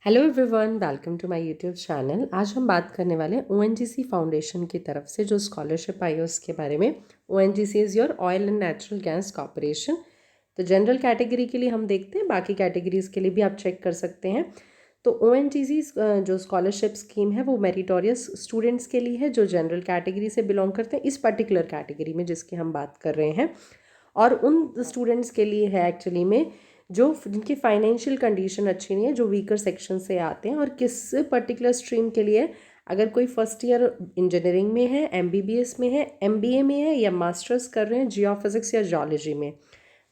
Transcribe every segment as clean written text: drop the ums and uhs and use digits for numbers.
Hello everyone, welcome to my YouTube channel. आज हम बात करने वाले हैं ओएनजीसी फाउंडेशन की तरफ से जो स्कॉलरशिप आई है उसके बारे में। ONGC is your oil and natural gas corporation. तो जनरल कैटेगरी के लिए हम देखते हैं, बाकी कैटेगरीज के लिए भी आप चेक कर सकते हैं। तो ओएनजीसी जो स्कॉलरशिप स्कीम है वो मेरिटोरियस स्टूडेंट्स के लिए है जो जनरल कैटेगरी से बिलोंग करते हैं, इस पर्टिकुलर कैटेगरी में जिसकी हम बात कर रहे हैं। और उन स्टूडेंट्स के लिए है एक्चुअली में जो जिनकी फाइनेंशियल कंडीशन अच्छी नहीं है, जो वीकर सेक्शन से आते हैं। और किस पर्टिकुलर स्ट्रीम के लिए, अगर कोई फर्स्ट ईयर इंजीनियरिंग में है, एमबीबीएस में है, एमबीए में है या मास्टर्स कर रहे हैं जियोफिजिक्स या जियोलॉजी में।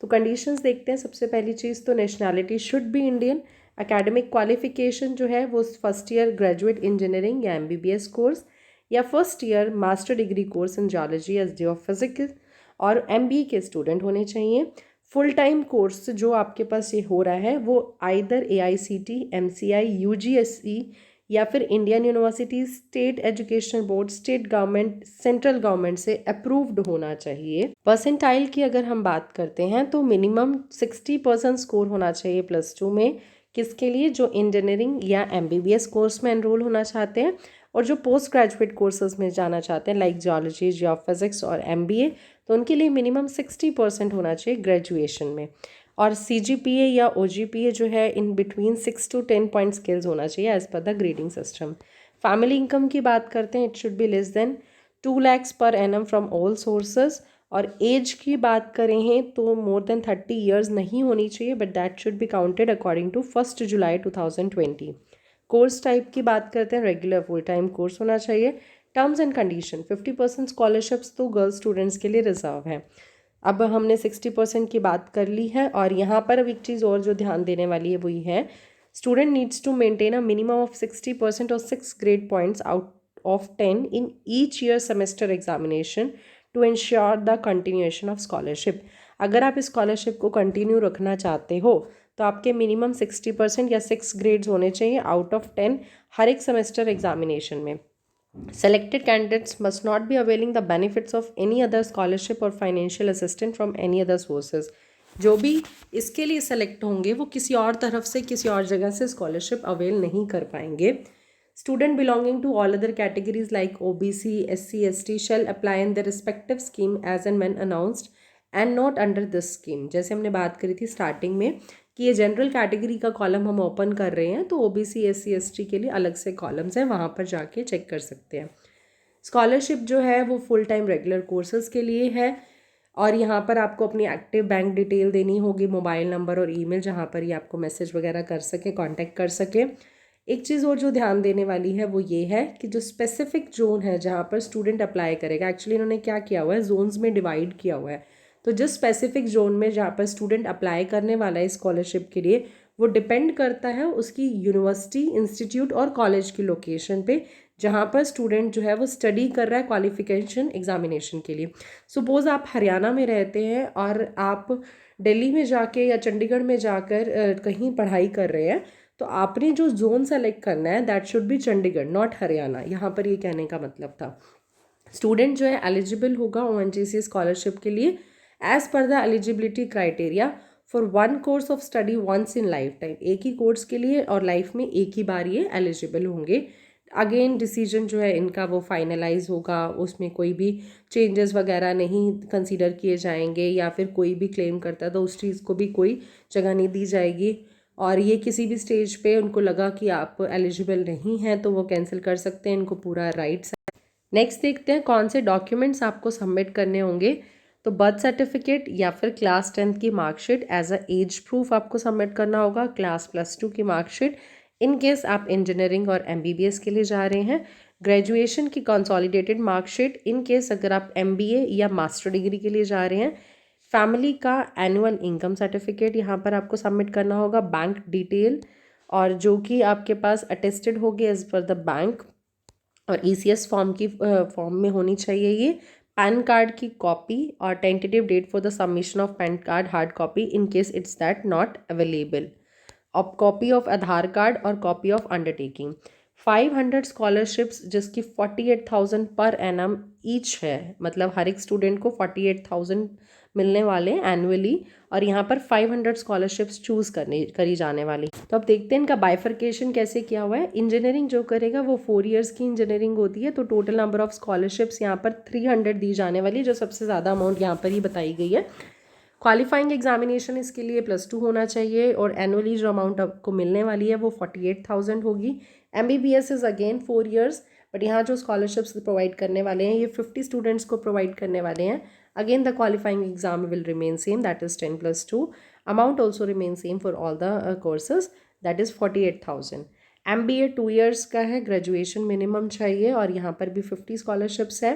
तो कंडीशंस देखते हैं। सबसे पहली चीज़ तो nationality should be Indian. Academic qualification जो है वो फर्स्ट ईयर ग्रेजुएट इंजीनियरिंग या एमबीबीएस कोर्स या first year master degree course in geology या जियोफिजिक्स और एमबीए के स्टूडेंट होने चाहिए। फुल टाइम कोर्स जो आपके पास ये हो रहा है वो आइदर एआईसीटी, एमसीआई, यूजीएसई या फिर Indian university, state education board, state government, central government से अप्रूव्ड होना चाहिए। परसेंटाइल की अगर हम बात करते हैं तो मिनिमम 60% स्कोर होना चाहिए +2 में। किसके लिए? जो इंजीनियरिंग या एमबीबीएस कोर्स में एनरोल होना चाहते हैं और जो पोस्ट ग्रेजुएट कोर्सेज में जाना चाहते हैं लाइक जियोलॉजी, जियोफिजिक्स और एमबीए, तो उनके लिए मिनिमम 60% होना चाहिए ग्रेजुएशन में। और सीजीपीए या ओजीपीए जो है in between 6 to 10 point scale होना चाहिए as per the grading system. Family income की बात करते हैं, it should be less than 2 lakhs per annum from all sources. और एज की बात करें हैं तो मोर देन 30 ईयर्स नहीं होनी चाहिए, but that should be counted according to 1 July 2020। Course type की बात करते हैं, रेगुलर फुल टाइम कोर्स होना चाहिए। टर्म्स एंड कंडीशन, 50% स्कॉलरशिप्स तो गर्ल्स स्टूडेंट्स के लिए रिजर्व है। अब हमने 60% की बात कर ली है। और यहाँ पर अब एक चीज़ और जो ध्यान देने वाली है वही है, student needs to maintain a minimum of 60% और 6 grade points out of 10 in each year semester examination to ensure the continuation of scholarship. अगर आप इस स्कॉलरशिप को कंटिन्यू रखना चाहते हो तो आपके मिनिमम 60% या 6 ग्रेड्स होने चाहिए आउट ऑफ 10 हर एक सेमेस्टर एग्जामिनेशन में। Selected candidates must not be availing the benefits of any other scholarship or financial assistance from any other sources. जो भी इसके लिए सेलेक्ट होंगे वो किसी और तरफ से, किसी और जगह से स्कॉलरशिप अवेल नहीं कर पाएंगे। Student belonging to all other categories like OBC, SC, ST shall apply in their respective scheme as and when announced and not under this scheme। जैसे हमने बात करी थी स्टार्टिंग में कि ये जनरल कैटेगरी का कॉलम हम ओपन कर रहे हैं, तो ओबीसी, एससी, एसटी के लिए अलग से कॉलम्स हैं, वहाँ पर जाके चेक कर सकते हैं। स्कॉलरशिप जो है वो फुल टाइम रेगुलर कोर्सेज के लिए है। और यहाँ पर आपको अपनी एक्टिव बैंक डिटेल देनी होगी, मोबाइल नंबर और ईमेल, जहाँ पर ये आपको मैसेज वगैरह कर सके, कांटेक्ट कर सके। एक चीज़ और जो ध्यान देने वाली है वो ये है कि जो स्पेसिफिक जोन है जहाँ पर स्टूडेंट अप्लाई करेगा, एक्चुअली इन्होंने क्या किया हुआ है, जोन्स में डिवाइड किया हुआ है। तो जिस स्पेसिफिक जोन में जहाँ पर स्टूडेंट अप्लाई करने वाला है स्कॉलरशिप के लिए, वो डिपेंड करता है उसकी यूनिवर्सिटी, इंस्टीट्यूट और कॉलेज की लोकेशन पे जहाँ पर स्टूडेंट जो है वो स्टडी कर रहा है क्वालिफिकेशन एग्जामिनेशन के लिए। सपोज़ आप हरियाणा में रहते हैं और आप दिल्ली में जाके या चंडीगढ़ में जाकर कहीं पढ़ाई कर रहे हैं, तो आपने जो जोन सेलेक्ट करना है that should B Chandigarh, not Haryana. यहाँ पर ये कहने का मतलब था। स्टूडेंट जो है एलिजिबल होगा ओएनजीसी स्कॉलरशिप के लिए as per the eligibility criteria for one course of study once in lifetime. एक ही कोर्स के लिए और लाइफ में एक ही बार ये एलिजिबल होंगे। अगेन डिसीजन जो है इनका वो फाइनलाइज होगा, उसमें कोई भी चेंजेस वगैरह नहीं कंसीडर किए जाएंगे, या फिर कोई भी क्लेम करता है तो उस चीज़ को भी कोई जगह नहीं दी जाएगी। और ये किसी भी स्टेज पे उनको लगा कि आप एलिजिबल नहीं हैं तो वो कैंसिल कर सकते हैं, इनको पूरा राइट्स। नेक्स्ट देखते हैं कौन से डॉक्यूमेंट्स आपको सबमिट करने होंगे। तो बर्थ सर्टिफिकेट या फिर क्लास 10th की marksheet as a age proof आपको सबमिट करना होगा, क्लास +2 की मार्कशीट इन केस आप इंजीनियरिंग और एमबीबीएस के लिए जा रहे हैं, ग्रेजुएशन की कंसोलिडेटेड मार्कशीट इन केस अगर आप एमबीए या मास्टर डिग्री के लिए जा रहे हैं, फैमिली का एनुअल इनकम सर्टिफिकेट यहाँ पर आपको सबमिट करना होगा, बैंक डिटेल और जो कि आपके पास अटेस्टेड होगी एज पर द बैंक, और ईसीएस फॉर्म में होनी चाहिए ये, पैन कार्ड की कॉपी और tentative date for the submission of PAN card hard copy in case it's that not available, और कॉपी ऑफ आधार कार्ड और कॉपी ऑफ अंडरटेकिंग। 500 स्कॉलरशिप्स जिसकी 48,000 पर एनम ईच है, मतलब हर एक स्टूडेंट को 48,000 मिलने वाले एनुअली, और यहाँ पर 500 स्कॉलरशिप्स चूज़ करी जाने वाली। तो अब देखते हैं इनका बाइफर्केशन कैसे किया हुआ है। इंजीनियरिंग जो करेगा वो 4 इयर्स की इंजीनियरिंग होती है, तो टोटल नंबर ऑफ स्कॉलरशिप्स यहाँ पर 300 दी जाने वाली, जो सबसे ज़्यादा अमाउंट यहाँ पर ही बताई गई है। क्वालिफाइंग एग्जामिनेशन इसके लिए +2 होना चाहिए, और एनुअली जो अमाउंट आपको मिलने वाली है वो 48,000 होगी। MBBS is again 4 years, but यहाँ जो स्कॉलरशिप्स प्रोवाइड करने वाले हैं ये 50 स्टूडेंट्स को प्रोवाइड करने वाले हैं। Again the qualifying exam will remain same, that is 10+2। Amount also remain same for all the courses, that is 48,000। MBA 2 years का है, ग्रेजुएशन मिनिमम चाहिए, और यहाँ पर भी 50 स्कॉलरशिप्स है।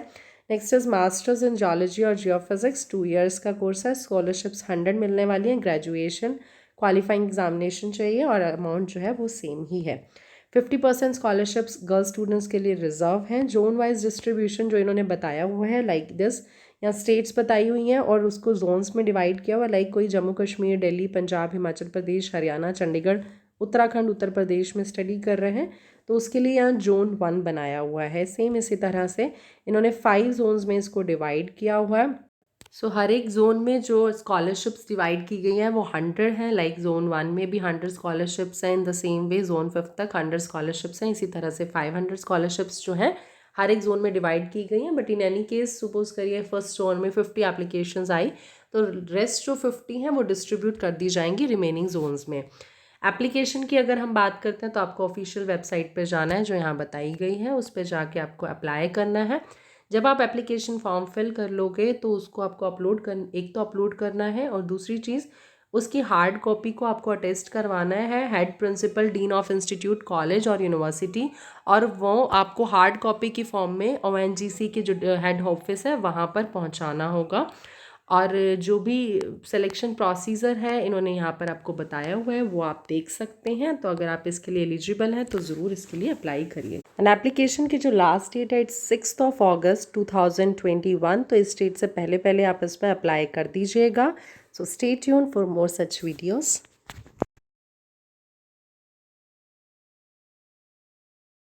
Next is masters in geology और जियोफिजिक्स, 2 इयर्स का कोर्स है, स्कॉलरशिप्स 100 मिलने वाली हैं, ग्रेजुएशन क्वालिफाइंग एग्जामिनेशन चाहिए, और अमाउंट जो है वो सेम ही है। 50% स्कॉलरशिप्स गर्ल्स स्टूडेंट्स के लिए रिजर्व हैं। जोन वाइज डिस्ट्रीब्यूशन जो इन्होंने बताया हुआ है लाइक दिस, यहाँ स्टेट्स बताई हुई हैं और उसको जोन्स में डिवाइड किया हुआ, लाइक कोई जम्मू कश्मीर, दिल्ली, पंजाब, हिमाचल प्रदेश, हरियाणा, चंडीगढ़, उत्तराखंड, उत्तर प्रदेश में स्टडी कर रहे हैं, तो उसके लिए यहाँ जोन 1 बनाया हुआ है। सेम इसी तरह से इन्होंने 5 जोन्स में इसको डिवाइड किया हुआ है। सो हर एक जोन में जो स्कॉलरशिप्स डिवाइड की गई हैं वो 100 हैं, लाइक जोन 1 में भी 100 स्कॉलरशिप्स हैं। In the same way zone 5 तक 100 स्कॉलरशिप्स हैं। इसी तरह से 500 स्कॉलरशिप्स जो हैं हर एक जोन में डिवाइड की गई हैं। But in any case suppose करिए फर्स्ट जोन में 50 एप्लीकेशंस आई, तो रेस्ट जो 50 हैं वो डिस्ट्रीब्यूट कर दी जाएंगी रिमेनिंग जोन्स में। एप्लीकेशन की अगर हम बात करते हैं तो आपको ऑफिशियल वेबसाइट पे जाना है जो यहाँ बताई गई है, उस पर जाके आपको अप्लाई करना है। जब आप एप्लीकेशन फॉर्म फिल कर लोगे तो उसको आपको एक तो अपलोड करना है, और दूसरी चीज़ उसकी हार्ड कॉपी को आपको अटेस्ट करवाना है head principal, dean of institute, college और यूनिवर्सिटी, और वो आपको हार्ड कॉपी की फॉर्म में ONGC के जो हेड ऑफिस है वहाँ पर पहुँचाना होगा। और जो भी सिलेक्शन प्रोसीजर है इन्होंने यहाँ पर आपको बताया हुआ है वो आप देख सकते हैं। तो अगर आप इसके लिए एलिजिबल हैं तो ज़रूर इसके लिए अप्लाई करिए। एंड एप्लीकेशन की जो लास्ट डेट है इट्स 6 अगस्त 2021, तो इस डेट से पहले आप इस पर अप्लाई कर दीजिएगा। So stay tuned for more such videos.